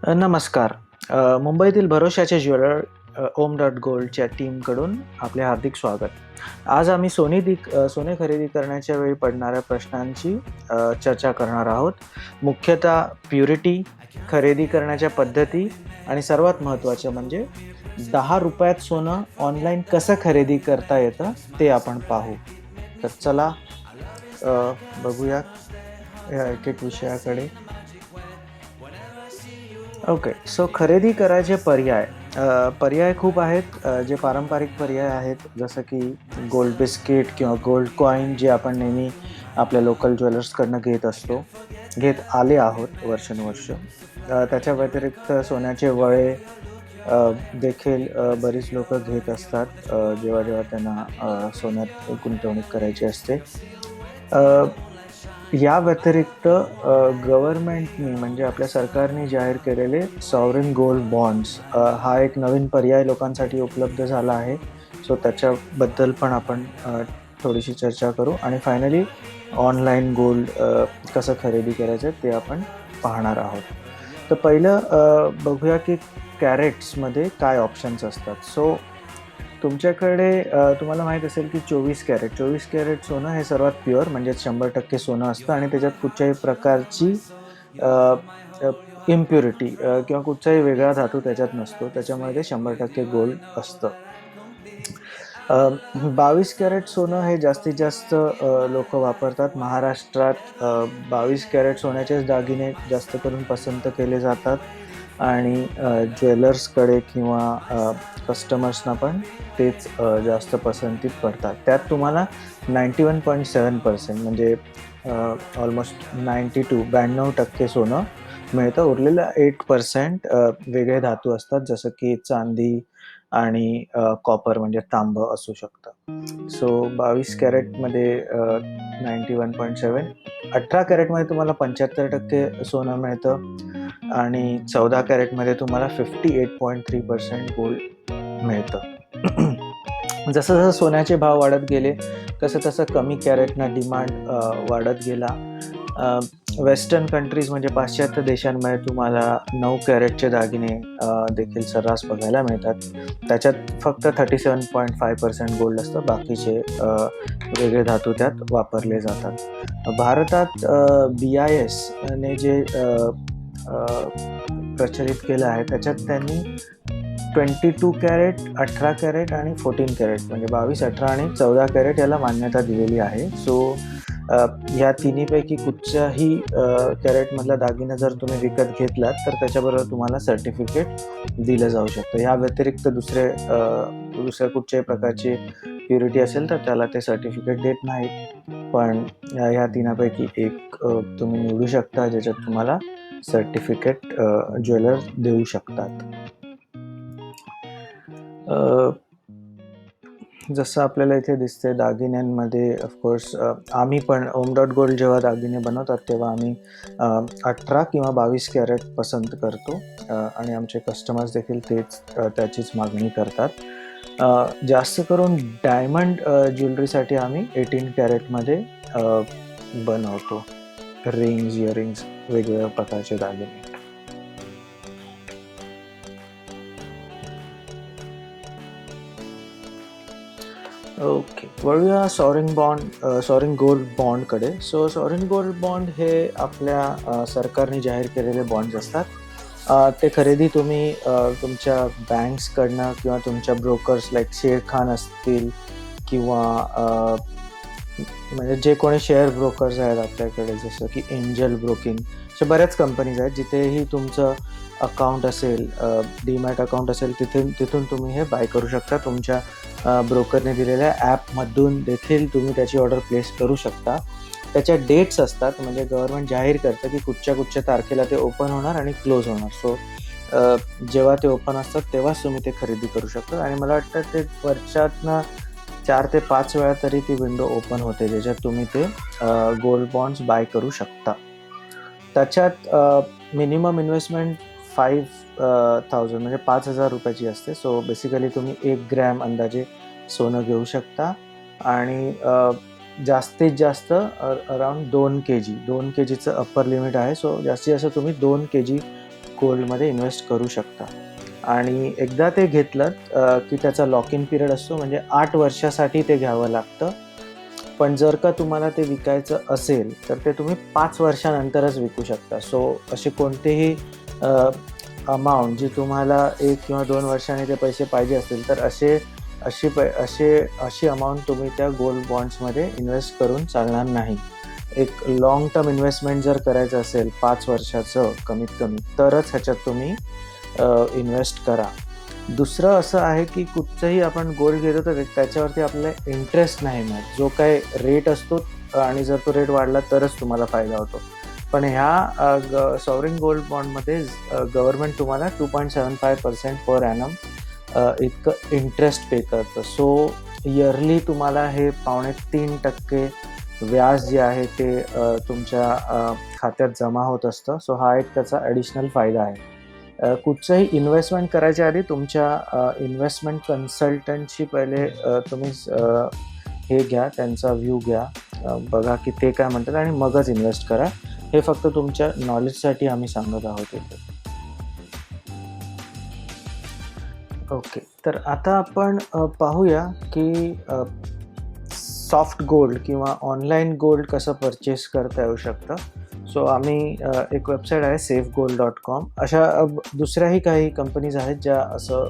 नमस्कार. मुंबईतील भरोश्याचे ज्वेलर ओम डॉट गोल्डच्या टीमकडून आपले हार्दिक स्वागत. आज आम्ही सोने खरेदी करण्याच्या वेळी पडणाऱ्या प्रश्नांची चर्चा करणार आहोत. मुख्यतः प्युरिटी, खरेदी करण्याच्या पद्धती आणि सर्वात महत्त्वाचं म्हणजे ₹10 सोनं ऑनलाईन कसं खरेदी करता येतं ते आपण पाहू. तर चला बघूया या एक-एक विषयाकडे. ओके. सो खरेदी करायचे पर्याय खूप आहेत. जे पारंपरिक पर्याय आहेत जसं की गोल्ड बिस्किट किंवा गोल्ड कॉइन जे आपण नेहमी आपल्या लोकल ज्वेलर्सकडनं घेत आले आहोत वर्षानुवर्ष. त्याच्या व्यतिरिक्त सोन्याचे वळे देखील बरीच लोकं घेत असतात जेव्हा त्यांना सोन्यात गुंतवणूक करायची असते. अ, या व्यतिरिक्त गव्हर्नमेंटनी म्हणजे आपल्या सरकारने जाहीर केलेले सॉव्हरेन गोल्ड बॉन्ड्स हा एक नवीन पर्याय लोकांसाठी उपलब्ध झाला आहे. सो त्याच्याबद्दल पण आपण थोडीशी चर्चा करू आणि फायनली ऑनलाईन गोल्ड कसं खरेदी करायचं ते आपण पाहणार आहोत. तर पहिलं बघूया की कॅरेट्समध्ये काय ऑप्शन्स असतात. सो तुमच्याकडे तुम्हाला माहीत असेल की 24 कॅरेट सोनं हे सर्वात प्युअर म्हणजे 100% सोनं असतं आणि त्याच्यात कुठच्याही प्रकारची अ, अ, इम्प्युरिटी किंवा कुठचाही वेगळा धातू त्याच्यात नसतो. त्याच्यामुळे ते 100% गोल्ड असतं. 22 कॅरेट सोनं हे जास्तीत जास्त वापरतात. महाराष्ट्रात 22 कॅरेट सोन्याचेच दागिने जास्त करून पसंत केले जातात आणि ज्वेलर्सकडे किंवा कस्टमर्सना पण तेच जास्त पसंतीत पडतात. त्यात तुम्हाला 91.7% म्हणजे ऑलमोस्ट 92% सोनं मिळतं. उरलेलं 8% वेगळे धातू असतात जसं की चांदी आणि कॉपर म्हणजे तांबं असू शकतं. सो 22 कॅरेटमध्ये 91.7. 18 कॅरेटमध्ये तुम्हाला 75% सोनं मिळतं आणि 14 कॅरेटमध्ये तुम्हाला 58.3% गोल्ड मिळतं. जसं-जसं सोन्याचे भाव वाढत गेले, तसं-तसं कमी कॅरेटना डिमांड वाढत गेला. वेस्टर्न कंट्रीज म्हणजे पाश्चात्य देशांमध्ये तुम्हाला 9 कॅरेटचे दागिने देखील सर्रास बघायला मिळतात. त्याच्यात फक्त 37.5% गोल्ड असतं. बाकीचे वेगळे धातू त्यात वापरले जातात. भारतात BIS ने जे प्रचलित केलं आहे त्याच्यात त्यांनी 22 कॅरेट, 18 कॅरेट आणि 14 कॅरेट म्हणजे 22, 18 आणि 14 कॅरेट याला मान्यता दिलेली आहे. सो ह्या तिन्हीपैकी कुठच्याही कॅरेटमधला दागिना जर तुम्ही विकत घेतलात, तर त्याच्याबरोबर तुम्हाला सर्टिफिकेट दिलं जाऊ शकतं. या व्यतिरिक्त दुसऱ्या कुठच्याही प्रकारची प्युरिटी असेल, तर त्याला ते सर्टिफिकेट देत नाहीत. पण ह्या तिन्हापैकी एक तुम्ही निवडू शकता, ज्याच्यात तुम्हाला सर्टिफिकेट ज्वेलर देऊ शकतात. जसं आपल्याला इथे दिसतंय दागिन्यांमध्ये ऑफकोर्स आम्ही पण ओम डॉट गोल्ड जेव्हा दागिने बनवतात तेव्हा आम्ही 18 किंवा 22 कॅरेट पसंत करतो आणि आमचे कस्टमर्स देखील त्याचीच मागणी करतात. जास्त करून डायमंड ज्वेलरीसाठी आम्ही 18 कॅरेटमध्ये बनवतो. रिंग्स, इयरिंग्स वेगवेगळ्या प्रकारचे दागिने. ओके. वळूया सॉवरेन गोल्ड बॉन्डकडे. सो सॉवरेन गोल्ड बॉन्ड हे आपल्या सरकारने जाहीर केलेले बॉन्ड्स असतात. ते खरेदी तुम्ही तुमच्या बँक्सकडनं किंवा तुमच्या ब्रोकर्स लाइक शेर खान असतील किंवा म्हणजे जे कोणी शेअर ब्रोकर्स आहेत आपल्याकडे जसं की एंजल ब्रोकिंग अशा बऱ्याच कंपनीज आहेत जिथेही तुमचं अकाउंट असेल, डीमॅट अकाउंट असेल तिथून तुम्ही हे बाय करू शकता. तुमच्या ब्रोकरने दिलेल्या ॲपमधून देखील तुम्ही त्याची ऑर्डर प्लेस करू शकता. त्याच्या डेट्स असतात म्हणजे गव्हर्नमेंट जाहीर करतं की कुठच्या तारखेला ते ओपन होणार आणि क्लोज होणार. सो जेव्हा ते ओपन असतात तेव्हाच तुम्ही ते खरेदी करू शकता आणि मला वाटतं ते वर्षातनं 4 ते 5 वेळा तरी ती विंडो ओपन होते ज्याच्यात तुम्ही ते गोल्ड बॉन्ड्स बाय करू शकता. त्याच्यात मिनिमम इन्व्हेस्टमेंट 5,000 म्हणजे ₹5,000 असते. सो बेसिकली तुम्ही 1 ग्रॅम अंदाजे सोनं घेऊ शकता आणि जास्तीत जास्त अराउंड 2 केजीचं अप्पर लिमिट आहे. सो जास्तीत जास्त तुम्ही 2 केजी गोल्डमध्ये इन्व्हेस्ट करू शकता. आणि एकदा ते घेतलं की त्याचा लॉक इन पिरियड असतो, म्हणजे 8 वर्षासाठी ते घ्यावं लागतं. पण जर का तुम्हाला ते विकायचं असेल, तर ते तुम्ही 5 वर्षानंतरच विकू शकता. सो असे कोणतेही अमाउंट जी तुम्हाला 1 किंवा 2 वर्षांनी ते पैसे पाहिजे असतील, तर अशी अमाउंट तुम्ही त्या गोल्ड बॉन्ड्समध्ये इन्व्हेस्ट करून चालणार नाही. एक लाँग टर्म इन्व्हेस्टमेंट जर करायचं असेल 5 वर्षाचं कमीत कमी, तरच ह्याच्यात तुम्ही इन्व्हेस्ट करा. दुसरं असं आहे की कुठचंही आपण गोल्ड घेतो तर त्याच्यावरती आपल्याला इंटरेस्ट नाही मिळत. जो काही रेट असतो आणि जर तो रेट वाढला तरच तुम्हाला फायदा होतो. पण ह्या सॉवरिन गोल्ड बॉन्डमध्ये गव्हर्नमेंट तुम्हाला 2.75% पर ॲनम इतकं इंटरेस्ट पे करतं. सो इयरली तुम्हाला हे 3.25% व्याज जे आहे ते तुमच्या खात्यात जमा होत असतं. सो हा एक त्याचा ॲडिशनल फायदा आहे. कुठचंही इन्व्हेस्टमेंट करायच्या आधी तुमच्या इन्व्हेस्टमेंट कन्सल्टंटशी पहिले तुम्ही हे घ्या, त्यांचा व्ह्यू घ्या, बघा की ते काय म्हणतात आणि मगच इन्व्हेस्ट करा. हे फक्त तुमच्या नॉलेजसाठी आम्ही सांगत आहोत इथे. ओके, तर आता आपण पाहूया की सॉफ्ट गोल्ड किंवा ऑनलाईन गोल्ड कसं परचेस करता येऊ शकतं. सो आम्ही एक वेबसाईट आहे safegold.com. अशा दुसऱ्याही काही कंपनीज आहेत ज्या असं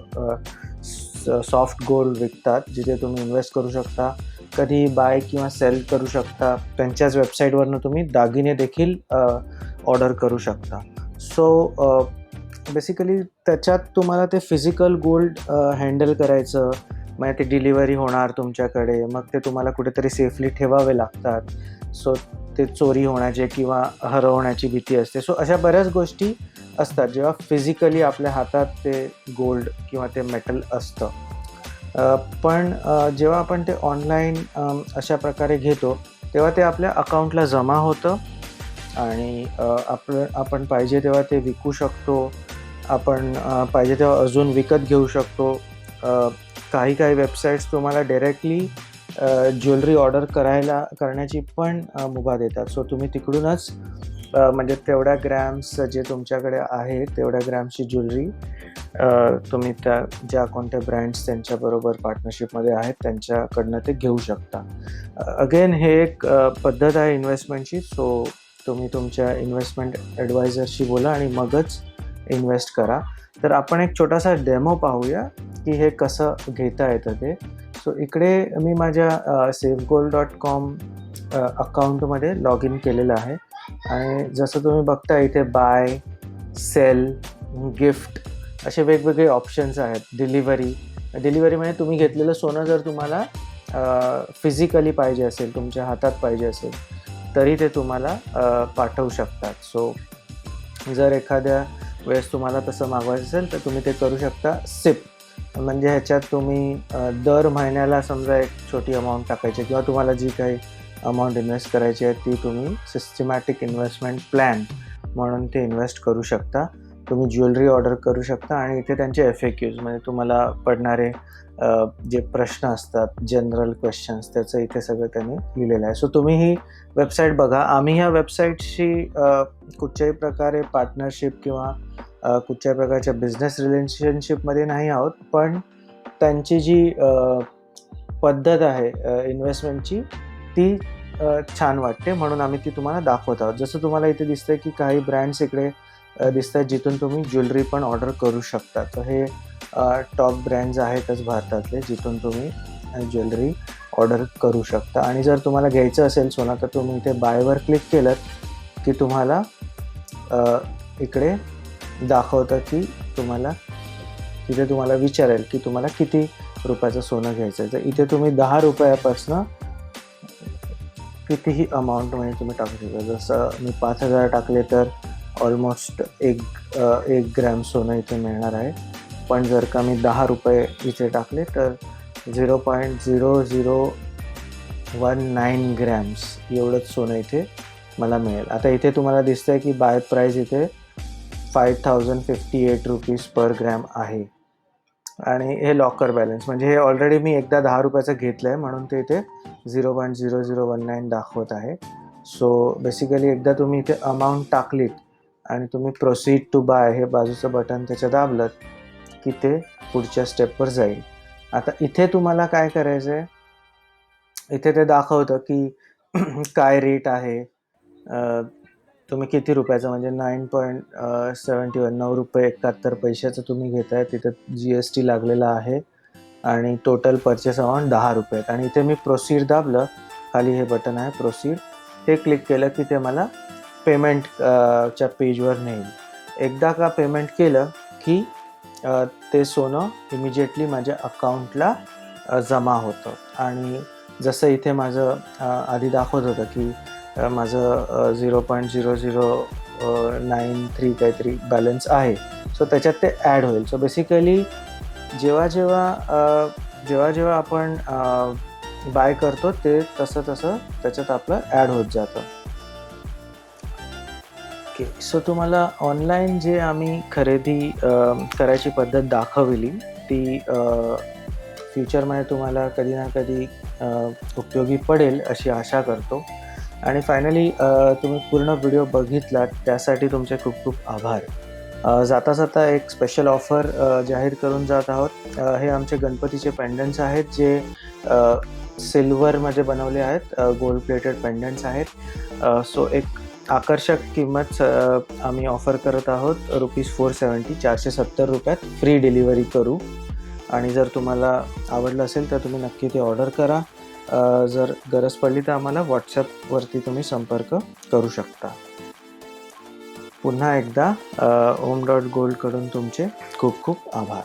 सॉफ्ट गोल्ड विकतात, जिथे तुम्ही इन्व्हेस्ट करू शकता, कधी बाय किंवा सेल करू शकता. त्यांच्याच वेबसाईटवरनं तुम्ही दागिने देखील ऑर्डर करू शकता. सो बेसिकली त्याच्यात तुम्हाला ते फिजिकल गोल्ड हँडल करायचं, मग ते डिलिव्हरी होणार तुमच्याकडे, मग ते तुम्हाला कुठेतरी सेफली ठेवावे लागतात. सो ते चोरी होण्याची किंवा हरवण्याची भीती असते. सो अशा बऱ्याच गोष्टी असतात जेव्हा फिजिकली आपल्या हातात ते गोल्ड किंवा ते मेटल असतं. पण जेव्हा आपण ते ऑनलाईन अशा प्रकारे घेतो, तेव्हा ते आपल्या अकाउंटला जमा होतं आणि आपण पाहिजे तेव्हा ते विकू शकतो. आपण पाहिजे तेव्हा अजून विकत घेऊ शकतो. काही वेबसाईट्स तुम्हाला डायरेक्टली ज्वेलरी ऑर्डर करण्याची पण मुभा देतात. सो तुम्ही तिकडूनच म्हणजे तेवढ्या ग्रॅम्स जे तुमच्याकडे आहे तेवढ्या ग्रॅम्सची ज्वेलरी तुम्ही त्या ज्या कोणत्या ब्रँड्स त्यांच्याबरोबर पार्टनरशिपमध्ये आहेत त्यांच्याकडनं ते घेऊ शकता. अगेन हे एक पद्धत आहे इन्व्हेस्टमेंटची. सो तुम्ही तुमच्या इन्व्हेस्टमेंट ॲडवायझरशी बोला आणि मगच इन्व्हेस्ट करा. तर आपण एक छोटासा डेमो पाहूया की हे कसं घेता येतं ते. सो इकडे मी माझ्या safegold.com अकाउंटमध्ये लॉग इन केलेलं आहे आणि जसं तुम्ही बघता इथे बाय, सेल, गिफ्ट असे वेगवेगळे ऑप्शन्स आहेत. डिलिव्हरी म्हणजे तुम्ही घेतलेलं सोनं जर तुम्हाला फिजिकली पाहिजे असेल, तुमच्या हातात पाहिजे असेल, तरी ते तुम्हाला पाठवू शकतात. सो जर एखाद्या वेळेस तुम्हाला तसं मागवायचं असेल तर तुम्ही ते करू शकता. सिप म्हणजे ह्याच्यात तुम्ही दर महिन्याला समजा एक छोटी अमाऊंट टाकायची किंवा तुम्हाला जी काही अमाऊंट इन्व्हेस्ट करायची आहे ती तुम्ही सिस्टमॅटिक इन्व्हेस्टमेंट प्लॅन म्हणून ते इन्व्हेस्ट करू शकता. तुम्ही ज्वेलरी ऑर्डर करू शकता आणि इथे त्यांचे FAQs म्हणजे तुम्हाला पडणारे जे प्रश्न असतात, जनरल क्वेश्चन्स, त्याचं इथे सगळं त्यांनी लिहिलेलं आहे. सो तुम्ही ही वेबसाईट बघा. आम्ही ह्या वेबसाईटशी कुठच्याही प्रकारे पार्टनरशिप किंवा कुठच्याही प्रकारच्या बिझनेस रिलेशनशिपमध्ये नाही आहोत, पण त्यांची जी पद्धत आहे इन्व्हेस्टमेंटची ती छान वाटते, म्हणून आम्ही ती तुम्हाला दाखवत आहोत. जसं तुम्हाला इथे दिसतंय की काही ब्रँड्स इकडे दिसत आहेत जिथून तुम्ही ज्वेलरी पण ऑर्डर करू शकता. तर हे टॉप ब्रँड्स आहेतच भारतातले जिथून तुम्ही ज्वेलरी ऑर्डर करू शकता. आणि जर तुम्हाला घ्यायचं असेल सोनं तर तुम्ही इथे बायवर क्लिक केलं की तुम्हाला इकडे दाखवतं की तिथे तुम्हाला विचारेल की तुम्हाला किती रुपयाचं सोनं घ्यायचं आहे. तर इथे तुम्ही 10 रुपयापासून कितीही अमाऊंट म्हणजे तुम्ही टाकू शकता. जसं मी 5,000 टाकले तर ऑलमोस्ट एक ग्रॅम सोनं इथे मिळणार आहे. पण जर का मी 10 रुपये इथे टाकले तर 0.0019 ग्रॅम्स एवढंच सोनं इथे मला मिळेल. आता इथे तुम्हाला दिसतंय की बाय प्राईस इथे 5,058 रुपीज पर ग्रॅम आहे आणि हे लॉकर बॅलन्स म्हणजे हे ऑलरेडी मी एकदा 10 रुपयाचं घेतलं आहे म्हणून ते इथे 0.0019 दाखवत आहे. सो बेसिकली एकदा तुम्ही इथे अमाऊंट टाकलीत आणि तुम्ही प्रोसीड टू बाय हे बाजूचं बटन त्याचं दाबलं की ते पुढच्या स्टेपवर जाईल. आता इथे तुम्हाला काय करायचं आहे, इथे ते दाखवतं की काय रेट आहे, तुम्ही किती रुपयाचं म्हणजे 9.71 ₹9.71 तुम्ही घेताय. तिथं GST लागलेला आहे आणि टोटल पर्चेस अमाउंट ₹10 आणि इथे मी प्रोसीड दाबलं, खाली हे बटन आहे प्रोसीड, हे क्लिक केलं की ते मला पेमेंट च्या पेजवर नेईल. एकदा का पेमेंट केलं की ते सोनं इमिजिएटली माझ्या अकाउंटला जमा होतं आणि जसं इथे माझं आधी दाखवत होतं की माझं 0.0093 काहीतरी बॅलन्स आहे. सो त्याच्यात ते ॲड होईल. सो बेसिकली जेव्हा आपण बाय करतो ते तसं त्याच्यात आपलं ॲड होत जातं. ओके. सो तुम्हाला ऑनलाईन जे आम्ही खरेदी करायची पद्धत दाखवली ती फ्युचरमध्ये तुम्हाला कधी ना कधी उपयोगी पडेल अशी आशा करतो. आणि फायनली तुम्ही पूर्ण व्हिडिओ बघितलात त्यासाठी तुमचे खूप खूप आभार. जाता जाता एक स्पेशल ऑफर जाहीर करून जात आहोत. हे आमचे गणपतीचे पेंडंट्स आहेत जे सिल्वरमध्ये बनवले आहेत, गोल्ड प्लेटेड पेंडंट्स आहेत. सो एक आकर्षक किंमत आम्ही ऑफर करत आहोत. ₹470 ₹470 फ्री डिलिव्हरी करू. आणि जर तुम्हाला आवडलं असेल तर तुम्ही नक्की ते ऑर्डर करा. जर गरज पडली तर आम्हाला WhatsAppवरती तुम्ही संपर्क करू शकता. पुन्हा एकदा ओम.गोल्डकडून तुमचे खूप खूप आभार.